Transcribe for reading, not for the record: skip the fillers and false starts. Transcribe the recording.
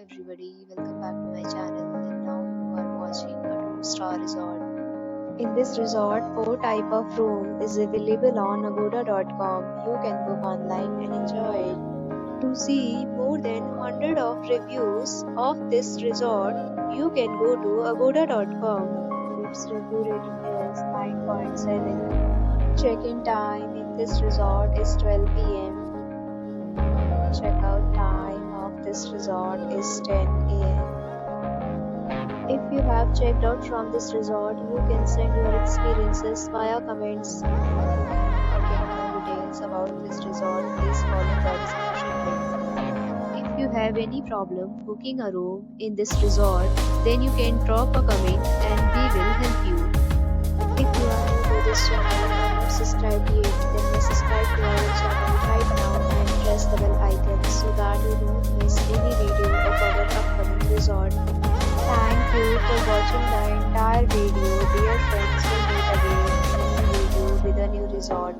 everybody, welcome back to my channel and now you are watching a 2-star resort. In this resort, 4 type of room is available on agoda.com. You can book online and enjoy it. To see more than 100 of reviews of this resort, you can go to agoda.com. Its review rating is 9.7. Check-in time in this resort is 12 p.m. Checkout time of this resort is 10 a.m. If you have checked out from this resort, you can send your experiences via comments. Or get more details about this resort, please follow the description link. If you have any problem booking a room in this resort, then you can drop a comment and we will help you. If you are new to this channel and not subscribed yet, then subscribe to our channel right now and press the bell icon so that you don't miss any video of our upcoming resort. Thank you for watching the entire video. Dear friends, we'll meet again in a new video with a new resort.